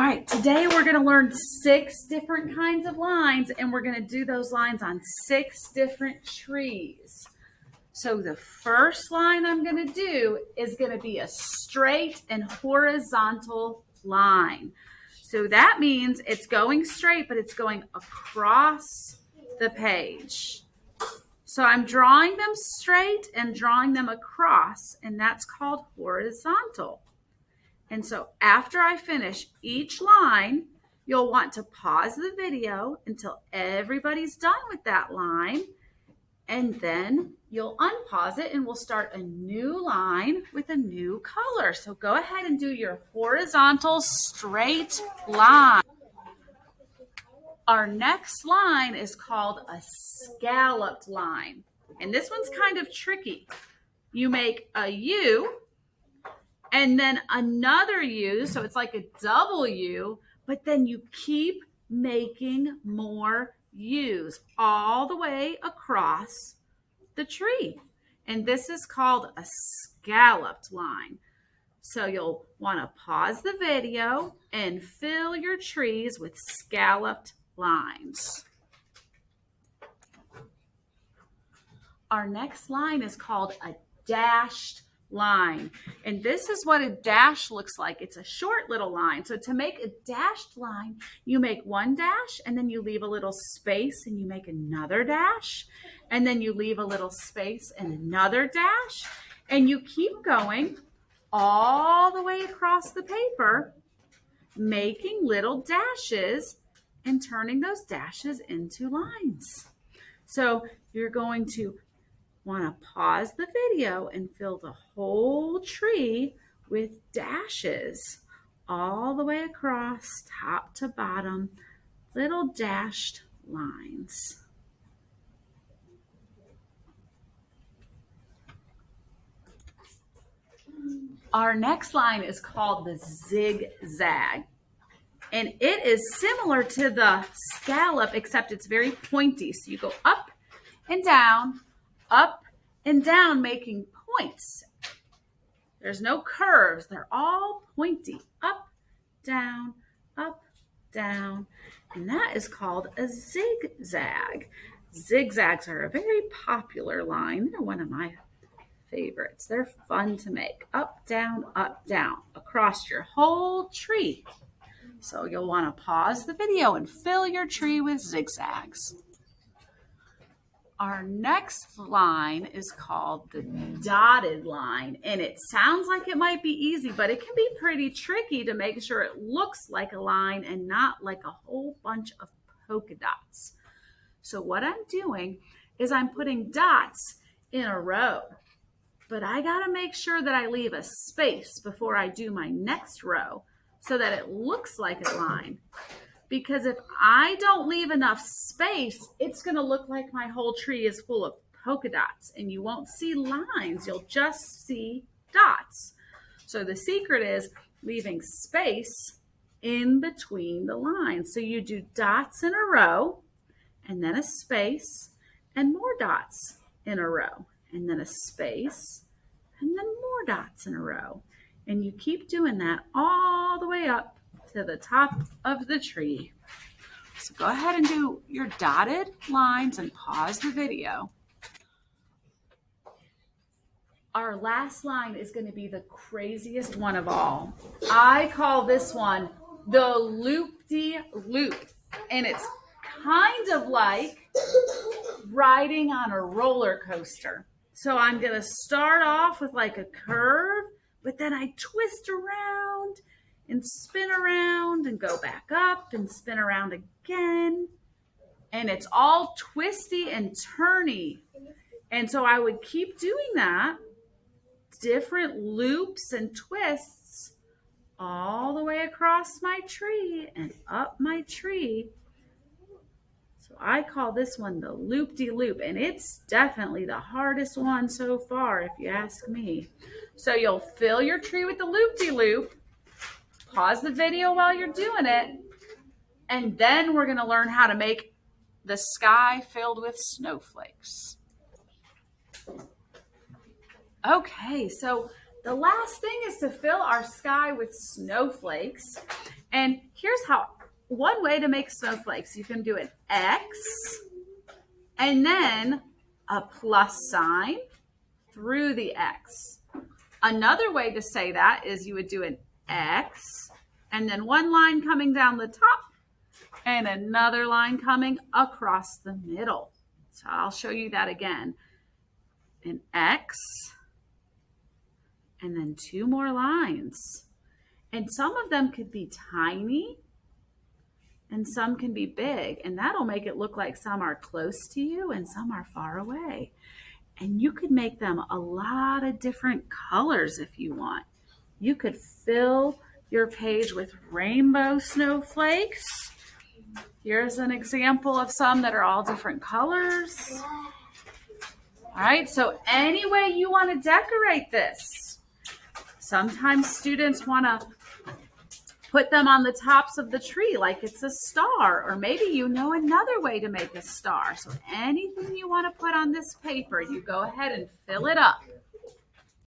All right, today we're going to learn 6 different kinds of lines, and we're going to do those lines on 6 different trees. So the first line I'm going to do is going to be a straight and horizontal line. So that means it's going straight, but it's going across the page. So I'm drawing them straight and drawing them across, and that's called horizontal. And so after I finish each line, you'll want to pause the video until everybody's done with that line. And then you'll unpause it and we'll start a new line with a new color. So go ahead and do your horizontal straight line. Our next line is called a scalloped line. And this one's kind of tricky. You make a U and then another U, so it's like a double U, but then you keep making more U's all the way across the tree. And this is called a scalloped line. So you'll want to pause the video and fill your trees with scalloped lines. Our next line is called a dashed line. And this is what a dash looks like. It's a short little line. So to make a dashed line, you make one dash and then you leave a little space and you make another dash. And then you leave a little space and another dash. And you keep going all the way across the paper, making little dashes and turning those dashes into lines. So you're going to want to pause the video and fill the whole tree with dashes all the way across, top to bottom, little dashed lines. Our next line is called the zigzag. And it is similar to the scallop, except it's very pointy. So you go up and down, making points. There's no curves. They're all pointy. Up, down, and that is called a zigzag. Zigzags are a very popular line. They're one of my favorites. They're fun to make. Up, down, across your whole tree. So you'll want to pause the video and fill your tree with zigzags. Our next line is called the dotted line, and it sounds like it might be easy, but it can be pretty tricky to make sure it looks like a line and not like a whole bunch of polka dots. So what I'm doing is I'm putting dots in a row, but I got to make sure that I leave a space before I do my next row so that it looks like a line. Because if I don't leave enough space, it's going to look like my whole tree is full of polka dots and you won't see lines. You'll just see dots. So the secret is leaving space in between the lines. So you do dots in a row and then a space and more dots in a row and then a space and then more dots in a row. And you keep doing that all the way up to the top of the tree. So go ahead and do your dotted lines and pause the video. Our last line is going to be the craziest one of all. I call this one the loop-de-loop, and it's kind of like riding on a roller coaster. So I'm going to start off with like a curve, but then I twist around and spin around and go back up and spin around again. And it's all twisty and turny. And so I would keep doing that, different loops and twists all the way across my tree and up my tree. So I call this one the loop-de-loop, and it's definitely the hardest one so far, if you ask me. So you'll fill your tree with the loop-de-loop. Pause the video while you're doing it, and then we're going to learn how to make the sky filled with snowflakes. Okay, so the last thing is to fill our sky with snowflakes. And here's one way to make snowflakes. You can do an X and then a plus sign through the X. Another way to say that is you would do an X and then one line coming down the top and another line coming across the middle. So I'll show you that again. An X and then two more lines. And some of them could be tiny and some can be big. And that'll make it look like some are close to you and some are far away. And you could make them a lot of different colors if you want. You could fill your page with rainbow snowflakes. Here's an example of some that are all different colors. All right, so any way you want to decorate this. Sometimes students want to put them on the tops of the tree like it's a star, or maybe you know another way to make a star. So anything you want to put on this paper, you go ahead and fill it up.